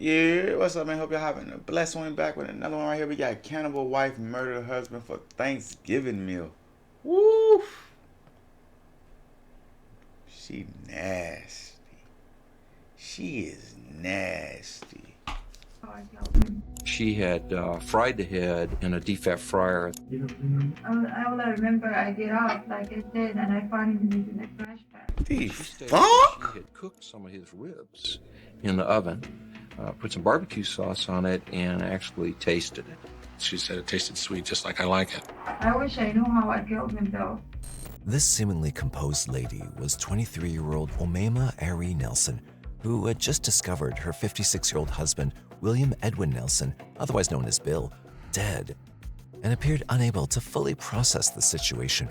Yeah, what's up, man? Hope y'all having a blessed one. Back with another one right here. We got Cannibal wife murdered husband for Thanksgiving meal. Woo! She nasty. She is nasty. She had fried the head in a deep fat fryer. All I remember, I get up, like I said, and I found him in the trash bag. The She stated that she fuck? had cooked some of his ribs in the oven, put some barbecue sauce on it, and actually tasted it. She said it tasted sweet, just like I like it. I wish I knew how I killed him, though. This seemingly composed lady was 23-year-old Omema Ari Nelson, who had just discovered her 56-year-old husband, William Edwin Nelson, otherwise known as Bill, dead, and appeared unable to fully process the situation.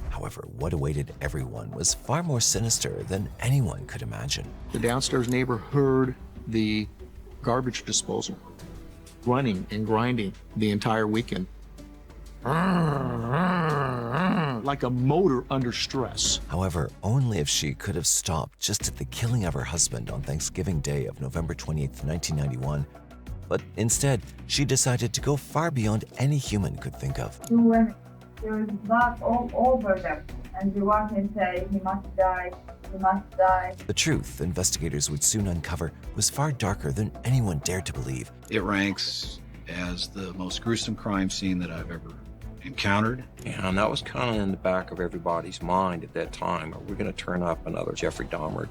However, what awaited everyone was far more sinister than anyone could imagine. The downstairs neighbor heard the garbage disposal running and grinding the entire weekend. Like a motor under stress. However, only if she could have stopped just at the killing of her husband on Thanksgiving Day of November 28, 1991. But instead, she decided to go far beyond any human could think of. Two women, there was blood all over them, and the one can say, he must die, he must die. The truth investigators would soon uncover was far darker than anyone dared to believe. It ranks as the most gruesome crime scene that I've ever encountered. And that was kind of in the back of everybody's mind at that time. Are we going to turn up another Jeffrey Dahmer?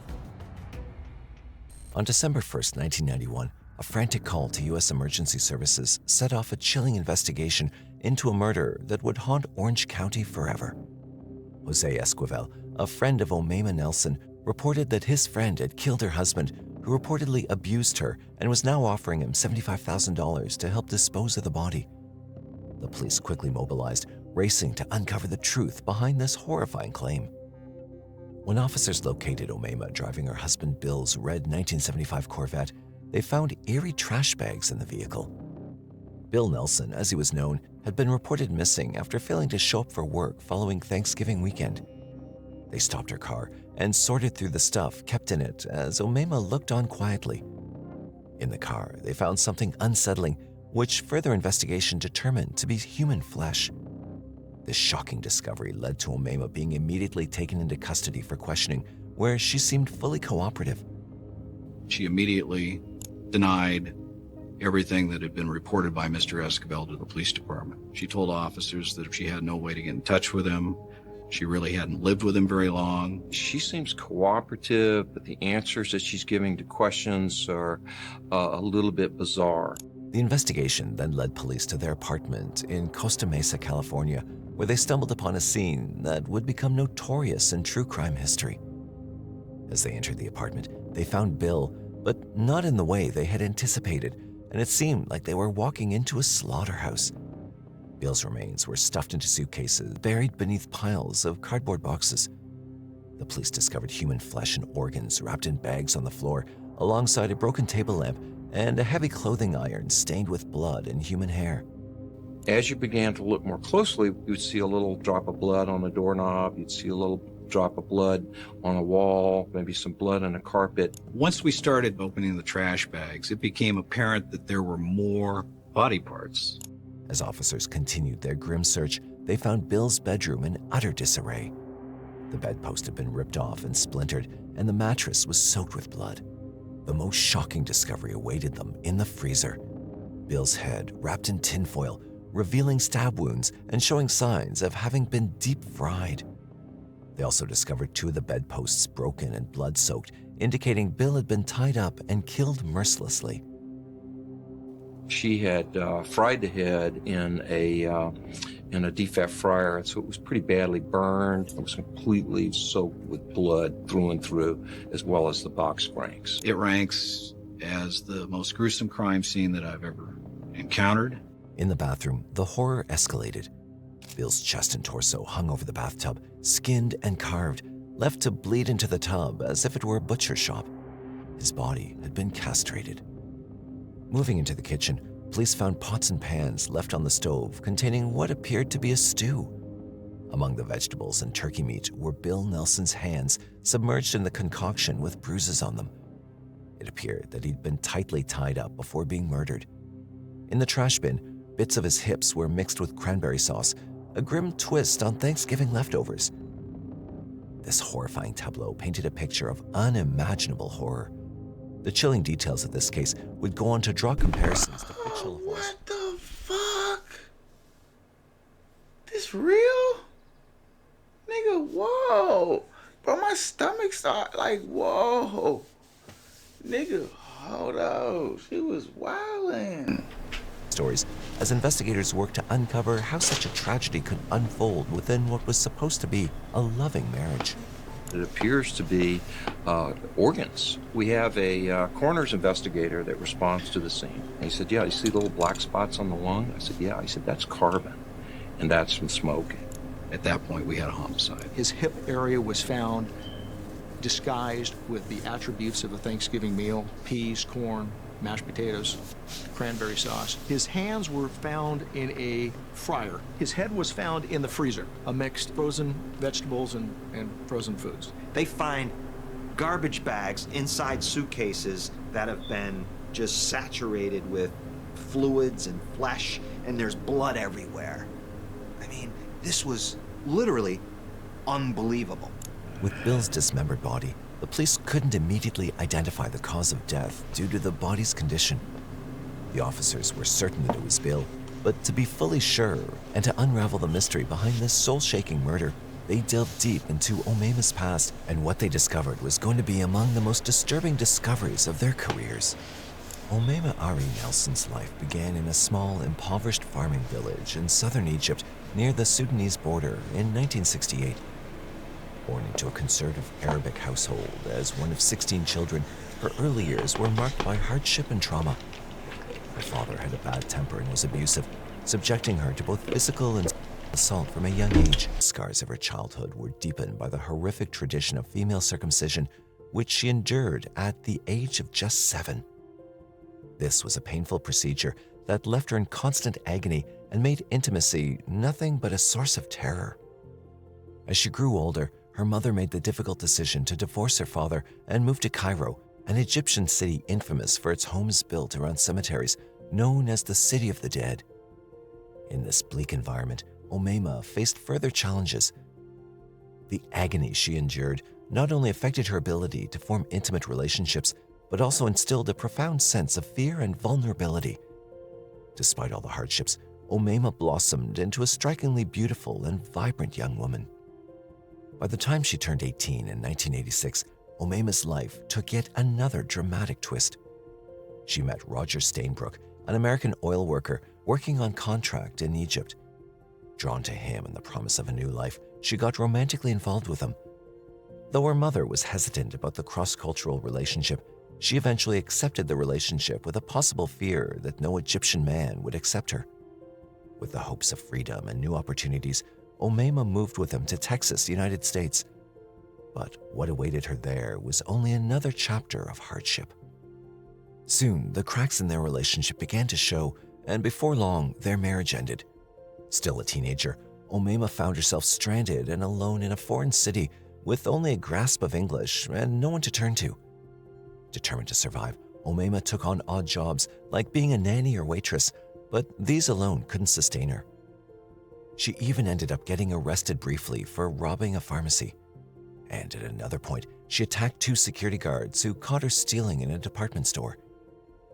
On December 1st, 1991, a frantic call to U.S. Emergency Services set off a chilling investigation into a murder that would haunt Orange County forever. Jose Esquivel, a friend of Omema Nelson, reported that his friend had killed her husband, who reportedly abused her and was now offering him $75,000 to help dispose of the body. The police quickly mobilized, racing to uncover the truth behind this horrifying claim. When officers located Omema driving her husband Bill's red 1975 Corvette, they found eerie trash bags in the vehicle. Bill Nelson, as he was known, had been reported missing after failing to show up for work following Thanksgiving weekend. They stopped her car and sorted through the stuff kept in it as Omema looked on quietly. In the car, they found something unsettling, which further investigation determined to be human flesh. This shocking discovery led to Omema being immediately taken into custody for questioning, where she seemed fully cooperative. She immediately denied everything that had been reported by Mr. Esquivel to the police department. She told officers that if she had no way to get in touch with him, she really hadn't lived with him very long. She seems cooperative, but the answers that she's giving to questions are a little bit bizarre. The investigation then led police to their apartment in Costa Mesa, California, where they stumbled upon a scene that would become notorious in true crime history. As they entered the apartment, they found Bill, but not in the way they had anticipated, and it seemed like they were walking into a slaughterhouse. Bill's remains were stuffed into suitcases, buried beneath piles of cardboard boxes. The police discovered human flesh and organs wrapped in bags on the floor, alongside a broken table lamp and a heavy clothing iron stained with blood and human hair. As you began to look more closely, you would see a little drop of blood on the doorknob, you'd see a little drop of blood on a wall, maybe some blood on a carpet. Once we started opening the trash bags, it became apparent that there were more body parts. As officers continued their grim search, they found Bill's bedroom in utter disarray. The bedpost had been ripped off and splintered, and the mattress was soaked with blood. The most shocking discovery awaited them in the freezer. Bill's head wrapped in tinfoil, revealing stab wounds and showing signs of having been deep fried. They also discovered two of the bedposts broken and blood-soaked, indicating Bill had been tied up and killed mercilessly. She had fried the head in a deep fat fryer, so it was pretty badly burned. It was completely soaked with blood through and through, as well as the box springs. It ranks as the most gruesome crime scene that I've ever encountered. In the bathroom, the horror escalated. Bill's chest and torso hung over the bathtub, skinned and carved, left to bleed into the tub as if it were a butcher shop. His body had been castrated. Moving into the kitchen, police found pots and pans left on the stove containing what appeared to be a stew. Among the vegetables and turkey meat were Bill Nelson's hands submerged in the concoction with bruises on them. It appeared that he'd been tightly tied up before being murdered. In the trash bin, bits of his hips were mixed with cranberry sauce, a grim twist on Thanksgiving leftovers. This horrifying tableau painted a picture of unimaginable horror. The chilling details of this case would go on to draw comparisons to fictional horrors. What the fuck? This real? Nigga, whoa. Bro, my stomach started like, whoa. Nigga, hold up. She was wildin'. Stories as investigators worked to uncover how such a tragedy could unfold within what was supposed to be a loving marriage. It appears to be organs. We have a coroner's investigator that responds to the scene. And he said, yeah, you see little black spots on the lung? I said, yeah. He said, that's carbon, and that's from smoking. At that point, we had a homicide. His hip area was found disguised with the attributes of a Thanksgiving meal: peas, corn, mashed potatoes, cranberry sauce. His hands were found in a fryer. His head was found in the freezer, amidst frozen vegetables and frozen foods. They find garbage bags inside suitcases that have been just saturated with fluids and flesh, and there's blood everywhere. I mean, this was literally unbelievable. With Bill's dismembered body, the police couldn't immediately identify the cause of death due to the body's condition. The officers were certain that it was Bill, but to be fully sure and to unravel the mystery behind this soul-shaking murder, they delved deep into Omema's past, and what they discovered was going to be among the most disturbing discoveries of their careers. Omema Ari Nelson's life began in a small, impoverished farming village in southern Egypt near the Sudanese border in 1968. Born into a conservative Arabic household as one of 16 children, her early years were marked by hardship and trauma. Her father had a bad temper and was abusive, subjecting her to both physical and assault from a young age. Scars of her childhood were deepened by the horrific tradition of female circumcision, which she endured at the age of just 7. This was a painful procedure that left her in constant agony and made intimacy nothing but a source of terror. As she grew older, her mother made the difficult decision to divorce her father and move to Cairo, an Egyptian city infamous for its homes built around cemeteries, known as the City of the Dead. In this bleak environment, Omema faced further challenges. The agony she endured not only affected her ability to form intimate relationships, but also instilled a profound sense of fear and vulnerability. Despite all the hardships, Omema blossomed into a strikingly beautiful and vibrant young woman. By the time she turned 18 in 1986, Omema's life took yet another dramatic twist. She met Roger Stainbrook, an American oil worker working on contract in Egypt. Drawn to him and the promise of a new life, she got romantically involved with him. Though her mother was hesitant about the cross-cultural relationship, she eventually accepted the relationship with a possible fear that no Egyptian man would accept her. With the hopes of freedom and new opportunities, Omema moved with him to Texas, United States. But what awaited her there was only another chapter of hardship. Soon, the cracks in their relationship began to show, and before long, their marriage ended. Still a teenager, Omema found herself stranded and alone in a foreign city with only a grasp of English and no one to turn to. Determined to survive, Omema took on odd jobs like being a nanny or waitress, but these alone couldn't sustain her. She even ended up getting arrested briefly for robbing a pharmacy. And at another point, she attacked 2 security guards who caught her stealing in a department store.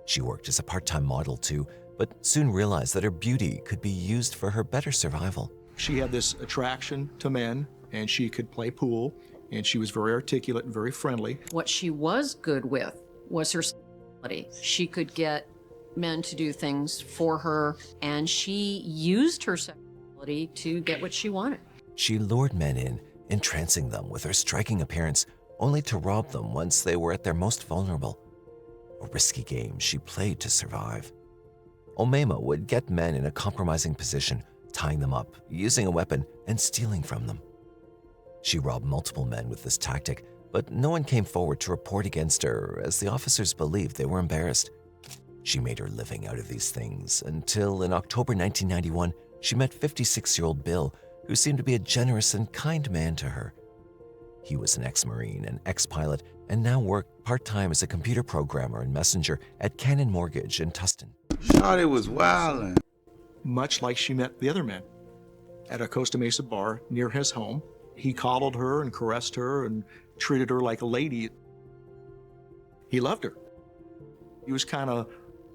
She worked as a part-time model too, but soon realized that her beauty could be used for her better survival. She had this attraction to men, and she could play pool, and she was very articulate and very friendly. What she was good with was her sexuality. She could get men to do things for her, and she used her sexuality to get what she wanted. She lured men in, entrancing them with her striking appearance, only to rob them once they were at their most vulnerable. A risky game she played to survive. Omema would get men in a compromising position, tying them up, using a weapon, and stealing from them. She robbed multiple men with this tactic, but no one came forward to report against her as the officers believed they were embarrassed. She made her living out of these things until in October 1991, she met 56-year-old Bill, who seemed to be a generous and kind man to her. He was an ex-Marine and ex-pilot and now worked part-time as a computer programmer and messenger at Cannon Mortgage in Tustin. Shawty was wildin'. Much like she met the other men at a Costa Mesa bar near his home. He coddled her and caressed her and treated her like a lady. He loved her. He was kind of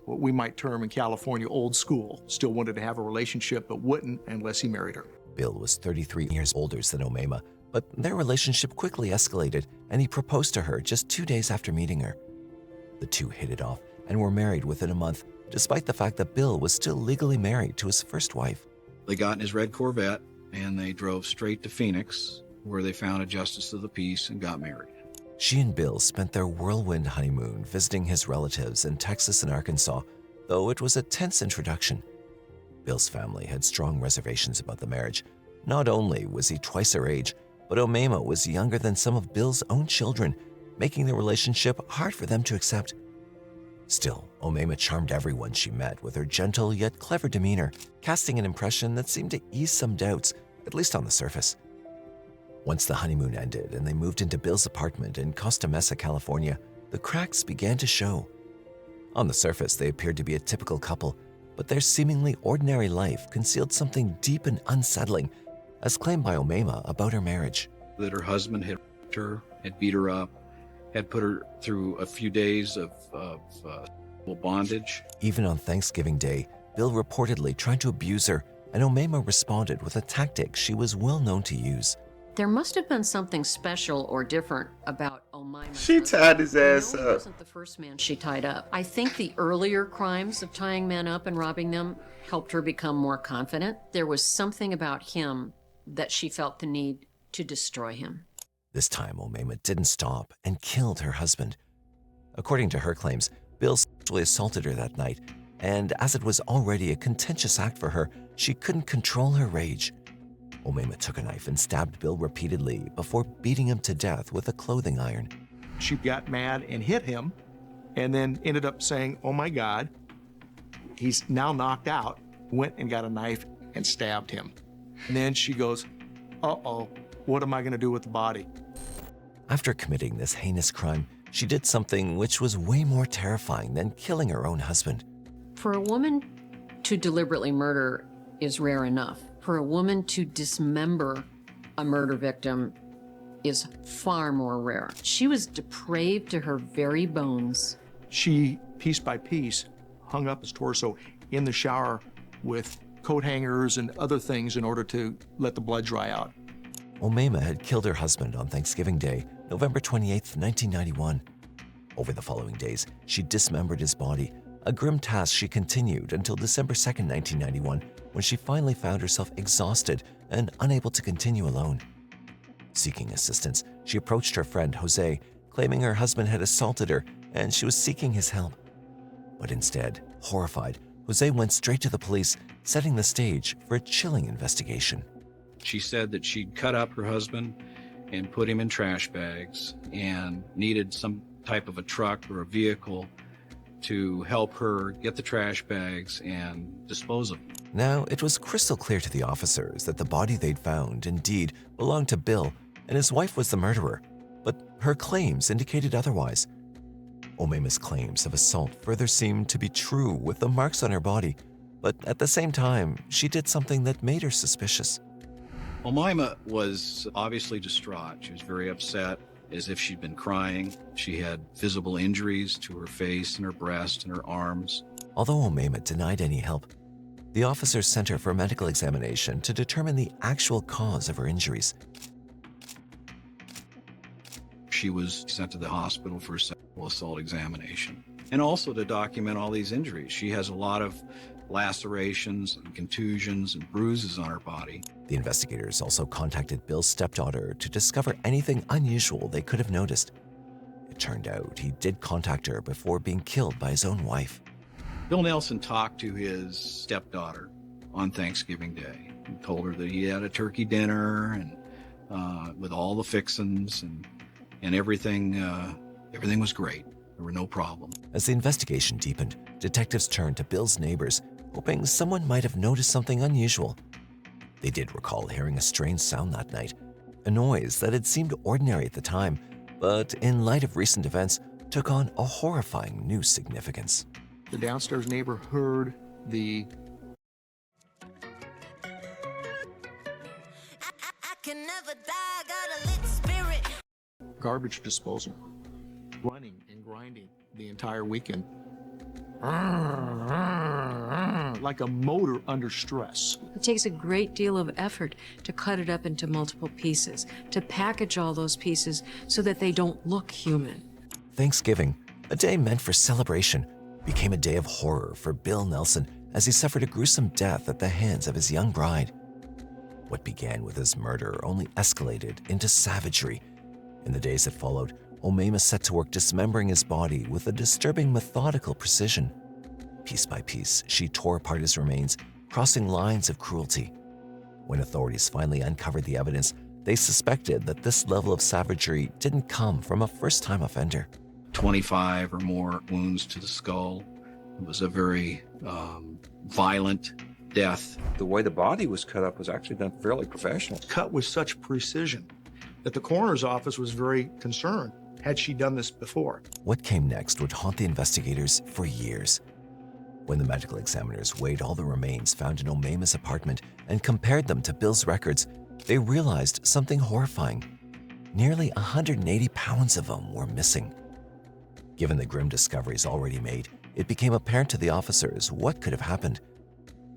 what we might term in California old school. Still wanted to have a relationship, but wouldn't unless he married her. Bill was 33 years older than Omema, but their relationship quickly escalated, and he proposed to her just 2 days after meeting her. The two hit it off and were married within a month, despite the fact that Bill was still legally married to his first wife. They got in his red Corvette and they drove straight to Phoenix, where they found a justice of the peace and got married. She and Bill spent their whirlwind honeymoon visiting his relatives in Texas and Arkansas, though it was a tense introduction. Bill's family had strong reservations about the marriage. Not only was he twice her age, but Omema was younger than some of Bill's own children, making the relationship hard for them to accept. Still, Omema charmed everyone she met with her gentle yet clever demeanor, casting an impression that seemed to ease some doubts, at least on the surface. Once the honeymoon ended and they moved into Bill's apartment in Costa Mesa, California, the cracks began to show. On the surface, they appeared to be a typical couple, but their seemingly ordinary life concealed something deep and unsettling, as claimed by Omema about her marriage. That her husband had raped her, had beat her up, had put her through a few days of bondage. Even on Thanksgiving Day, Bill reportedly tried to abuse her, and Omema responded with a tactic she was well known to use. There must have been something special or different about Omema. She tied his ass He up. wasn't the first man she tied up. I think the earlier crimes of tying men up and robbing them helped her become more confident. There was something about him that she felt the need to destroy him. This time, Omema didn't stop and killed her husband. According to her claims, Bill sexually assaulted her that night, and as it was already a contentious act for her, she couldn't control her rage. Omema took a knife and stabbed Bill repeatedly before beating him to death with a clothing iron. She got mad and hit him, and then ended up saying, "Oh my God, he's now knocked out," went and got a knife and stabbed him. And then she goes, "Uh-oh, what am I going to do with the body?" After committing this heinous crime, she did something which was way more terrifying than killing her own husband. For a woman to deliberately murder is rare enough. For a woman to dismember a murder victim is far more rare. She was depraved to her very bones. She, piece by piece, hung up his torso in the shower with coat hangers and other things in order to let the blood dry out. Omema had killed her husband on Thanksgiving Day, November 28, 1991. Over the following days, she dismembered his body, a grim task she continued until December 2, 1991, when she finally found herself exhausted and unable to continue alone. Seeking assistance, she approached her friend Jose, claiming her husband had assaulted her and she was seeking his help. But instead, horrified, Jose went straight to the police, setting the stage for a chilling investigation. She said that she'd cut up her husband and put him in trash bags and needed some type of a truck or a vehicle to help her get the trash bags and dispose of them. Now, it was crystal clear to the officers that the body they'd found indeed belonged to Bill, and his wife was the murderer, but her claims indicated otherwise. Omema's claims of assault further seemed to be true with the marks on her body, but at the same time, she did something that made her suspicious. Omema was obviously distraught. She was very upset, as if she'd been crying. She had visible injuries to her face and her breast and her arms. Although Omema denied any help, the officers sent her for a medical examination to determine the actual cause of her injuries. She was sent to the hospital for a sexual assault examination, and also to document all these injuries. She has a lot of lacerations and contusions and bruises on her body. The investigators also contacted Bill's stepdaughter to discover anything unusual they could have noticed. It turned out he did contact her before being killed by his own wife. Bill Nelson talked to his stepdaughter on Thanksgiving Day and told her that he had a turkey dinner and with all the fixins and everything was great. There were no problems. As the investigation deepened, detectives turned to Bill's neighbors, hoping someone might have noticed something unusual. They did recall hearing a strange sound that night, a noise that had seemed ordinary at the time, but in light of recent events, took on a horrifying new significance. The downstairs neighbor heard the can never die, got a lit spirit. garbage disposal running and grinding the entire weekend. Like a motor under stress. It takes a great deal of effort to cut it up into multiple pieces, to package all those pieces so that they don't look human. Thanksgiving, a day meant for celebration, became a day of horror for Bill Nelson as he suffered a gruesome death at the hands of his young bride. What began with his murder only escalated into savagery. In the days that followed, Omema set to work dismembering his body with a disturbing methodical precision. Piece by piece, she tore apart his remains, crossing lines of cruelty. When authorities finally uncovered the evidence, they suspected that this level of savagery didn't come from a first-time offender. 25 or more wounds to the skull. It was a very violent death. The way the body was cut up was actually done fairly professional. Cut with such precision that the coroner's office was very concerned. Had she done this before? What came next would haunt the investigators for years. When the medical examiners weighed all the remains found in Omema's apartment and compared them to Bill's records, they realized something horrifying. Nearly 180 pounds of them were missing. Given the grim discoveries already made, it became apparent to the officers what could have happened.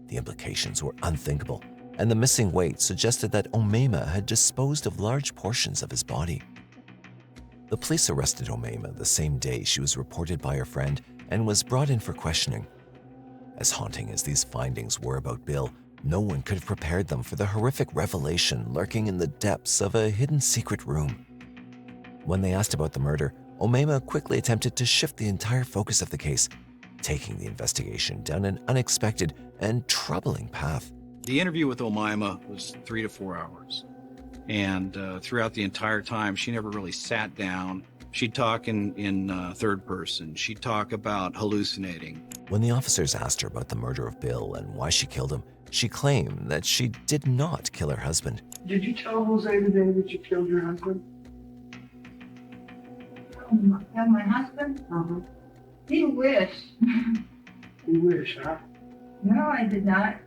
The implications were unthinkable, and the missing weight suggested that Omema had disposed of large portions of his body. The police arrested Omema the same day she was reported by her friend and was brought in for questioning. As haunting as these findings were about Bill, no one could have prepared them for the horrific revelation lurking in the depths of a hidden secret room. When they asked about the murder, Omema quickly attempted to shift the entire focus of the case, taking the investigation down an unexpected and troubling path. The interview with Omema was 3 to 4 hours. And throughout the entire time, she never really sat down. She'd talk in third person. She'd talk about hallucinating. When the officers asked her about the murder of Bill and why she killed him, she claimed that she did not kill her husband. Did you tell Jose the day that you killed your husband? Tell my husband? Uh-huh. He wished. You wish, huh? No, I did not.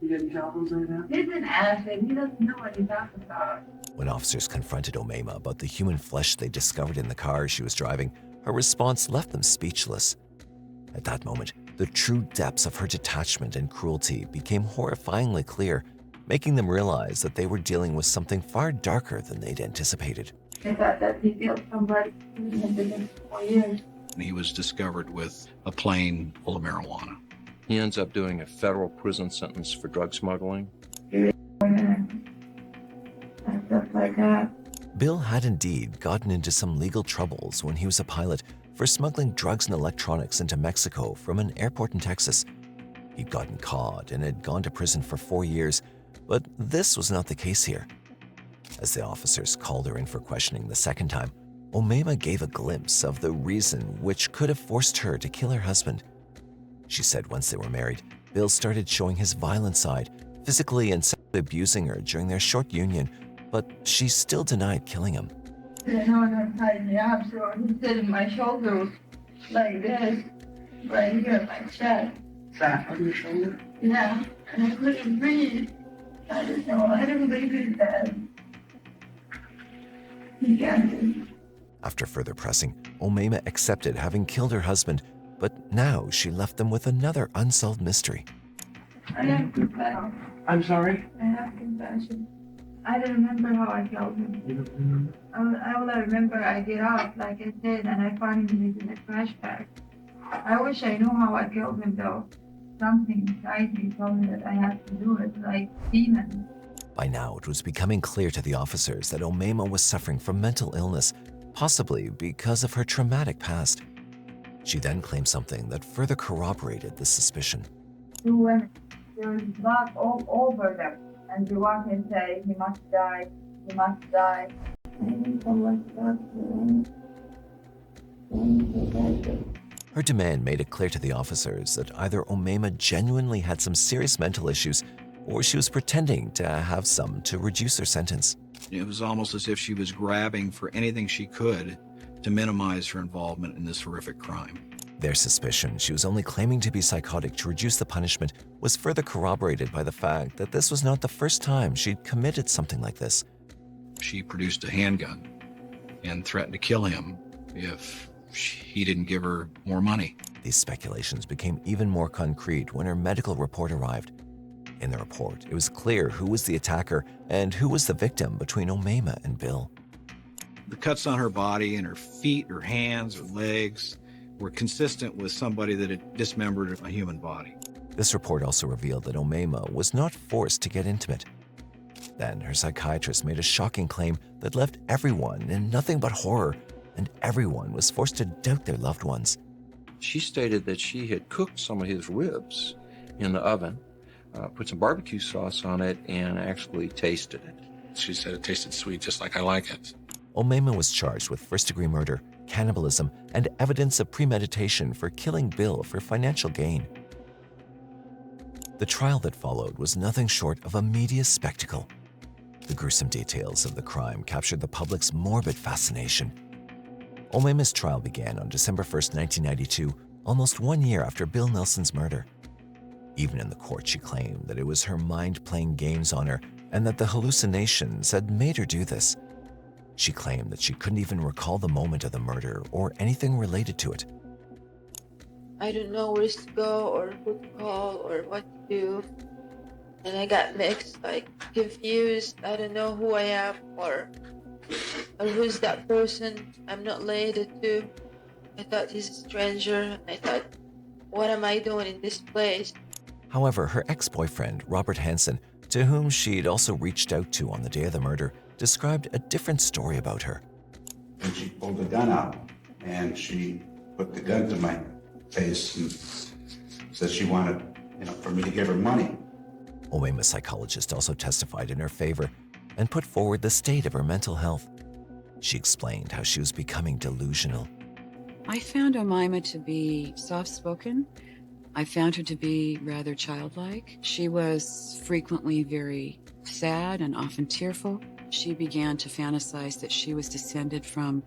You didn't tell Jose that? He didn't ask it. He doesn't know what he's talking about. When officers confronted Omema about the human flesh they discovered in the car she was driving, her response left them speechless. At that moment, the true depths of her detachment and cruelty became horrifyingly clear, making them realize that they were dealing with something far darker than they'd anticipated. I thought that he killed somebody who had been in 4 years. And he was discovered with a plane full of marijuana. He ends up doing a federal prison sentence for drug smuggling. And stuff like that. Bill had indeed gotten into some legal troubles when he was a pilot for smuggling drugs and electronics into Mexico from an airport in Texas. He'd gotten caught and had gone to prison for 4 years, but this was not the case here. As the officers called her in for questioning the second time, Omema gave a glimpse of the reason which could have forced her to kill her husband. She said once they were married, Bill started showing his violent side, physically and sexually abusing her during their short union, but she still denied killing him. You know, and tied me up, so he said in my shoulders like this, right here in my chest. Fat on your shoulder? Yeah, and I couldn't breathe. I didn't know. I didn't believe he's dead. He can't breathe. After further pressing, Omema accepted having killed her husband, but now she left them with another unsolved mystery. I have confession. I'm sorry? I have confession. I don't remember how I killed him. You don't remember? All I remember, I get up, like I said, and I find him in a trash bag. I wish I knew how I killed him, though. Something inside me told me that I had to do it, like demons. By now, it was becoming clear to the officers that Omema was suffering from mental illness, possibly because of her traumatic past. She then claimed something that further corroborated this suspicion. 2 women, there was blood all over them, and they walk and say, he must die, he must die. Her demand made it clear to the officers that either Omema genuinely had some serious mental issues or she was pretending to have some to reduce her sentence. It was almost as if she was grabbing for anything she could to minimize her involvement in this horrific crime. Their suspicion she was only claiming to be psychotic to reduce the punishment was further corroborated by the fact that this was not the first time she'd committed something like this. She produced a handgun and threatened to kill him if he didn't give her more money. These speculations became even more concrete when her medical report arrived. In the report, it was clear who was the attacker and who was the victim between Omaima and Bill. The cuts on her body and her feet, her hands, her legs were consistent with somebody that had dismembered a human body. This report also revealed that Omaima was not forced to get intimate. Then her psychiatrist made a shocking claim that left everyone in nothing but horror, and everyone was forced to doubt their loved ones. She stated that she had cooked some of his ribs in the oven, put some barbecue sauce on it, and actually tasted it. She said it tasted sweet, just like I like it. Omaima was charged with first-degree murder, cannibalism, and evidence of premeditation for killing Bill for financial gain. The trial that followed was nothing short of a media spectacle. The gruesome details of the crime captured the public's morbid fascination. Omaima's trial began on December 1st, 1992, almost 1 year after Bill Nelson's murder. Even in the court, she claimed that it was her mind playing games on her and that the hallucinations had made her do this. She claimed that she couldn't even recall the moment of the murder or anything related to it. I don't know where to go or who to call or what to do. And I got mixed, like confused. I don't know who I am or who's that person I'm not related to. I thought he's a stranger. I thought, what am I doing in this place? However, her ex-boyfriend, Robert Hansen, to whom she'd also reached out to on the day of the murder, described a different story about her. And she pulled the gun out, and she put the gun to my face and said she wanted, for me to give her money. Omaima's psychologist also testified in her favor and put forward the state of her mental health. She explained how she was becoming delusional. I found Omaima to be soft-spoken. I found her to be rather childlike. She was frequently very sad and often tearful. She began to fantasize that she was descended from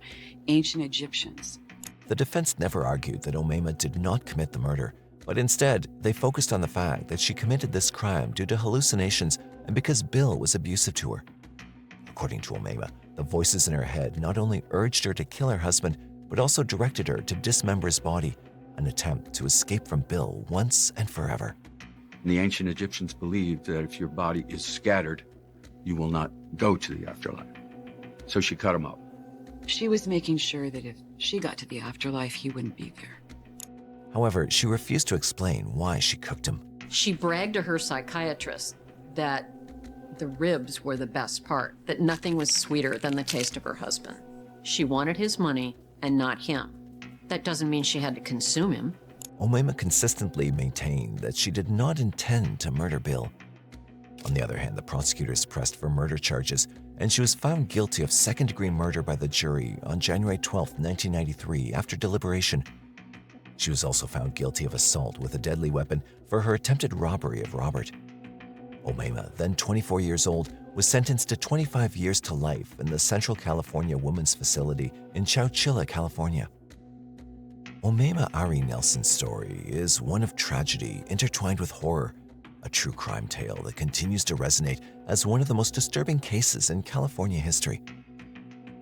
ancient Egyptians. The defense never argued that Omaima did not commit the murder, but instead, they focused on the fact that she committed this crime due to hallucinations and because Bill was abusive to her. According to Omaima, the voices in her head not only urged her to kill her husband, but also directed her to dismember his body, an attempt to escape from Bill once and forever. The ancient Egyptians believed that if your body is scattered, you will not go to the afterlife. So she cut him up. She was making sure that if she got to the afterlife, he wouldn't be there. However, she refused to explain why she cooked him. She bragged to her psychiatrist that the ribs were the best part, that nothing was sweeter than the taste of her husband. She wanted his money and not him. That doesn't mean she had to consume him. Omaima consistently maintained that she did not intend to murder Bill. On the other hand, the prosecutors pressed for murder charges, and she was found guilty of second-degree murder by the jury on January 12, 1993, after deliberation. She was also found guilty of assault with a deadly weapon for her attempted robbery of Robert. Omaima, then 24 years old, was sentenced to 25 years to life in the Central California Women's Facility in Chowchilla, California. Omaima Ari Nelson's story is one of tragedy intertwined with horror, a true crime tale that continues to resonate as one of the most disturbing cases in California history.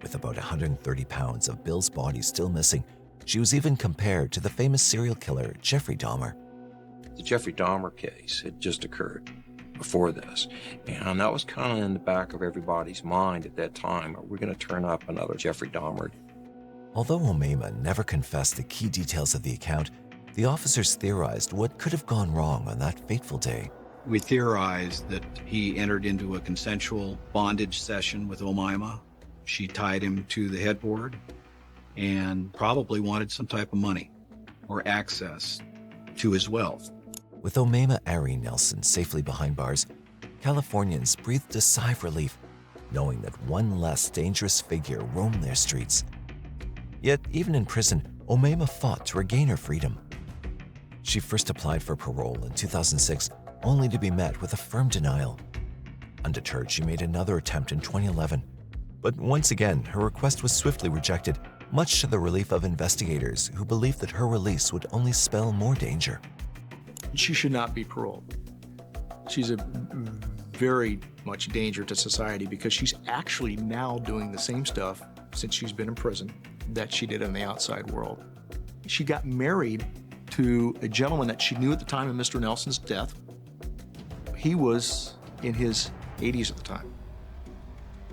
With about 130 pounds of Bill's body still missing, she was even compared to the famous serial killer Jeffrey Dahmer. The Jeffrey Dahmer case had just occurred before this, and that was kind of in the back of everybody's mind at that time. Are we going to turn up another Jeffrey Dahmer? Although Omaima never confessed the key details of the account, the officers theorized what could have gone wrong on that fateful day. We theorized that he entered into a consensual bondage session with Omaima. She tied him to the headboard and probably wanted some type of money or access to his wealth. With Omaima Ari Nelson safely behind bars, Californians breathed a sigh of relief, knowing that one less dangerous figure roamed their streets. Yet, even in prison, Omaima fought to regain her freedom. She first applied for parole in 2006, only to be met with a firm denial. Undeterred, she made another attempt in 2011. But once again, her request was swiftly rejected, much to the relief of investigators who believed that her release would only spell more danger. She should not be paroled. She's a very much danger to society because she's actually now doing the same stuff since she's been in prison that she did in the outside world. She got married to a gentleman that she knew at the time of Mr. Nelson's death. He was in his 80s at the time.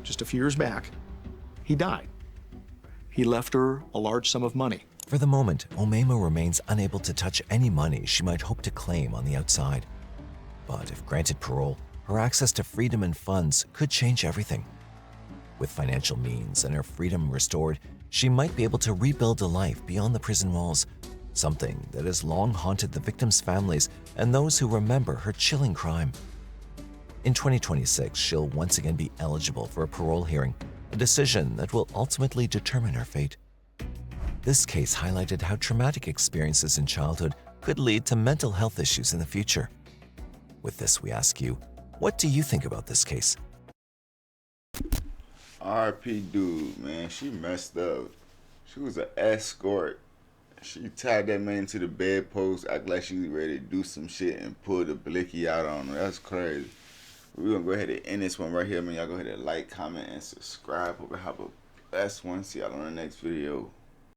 Just a few years back, he died. He left her a large sum of money. For the moment, Omema remains unable to touch any money she might hope to claim on the outside. But if granted parole, her access to freedom and funds could change everything. With financial means and her freedom restored, she might be able to rebuild a life beyond the prison walls, something that has long haunted the victims' families and those who remember her chilling crime. In 2026, she'll once again be eligible for a parole hearing, a decision that will ultimately determine her fate. This case highlighted how traumatic experiences in childhood could lead to mental health issues in the future. With this, we ask you, what do you think about this case? R.P. dude, man, she messed up. She was an escort. She tied that man to the bedpost, act like she was ready to do some shit and pull the blicky out on her. That's crazy. We're gonna go ahead and end this one right here, man. Y'all go ahead and like, comment, and subscribe. Hope you have a blessed one. See y'all on the next video.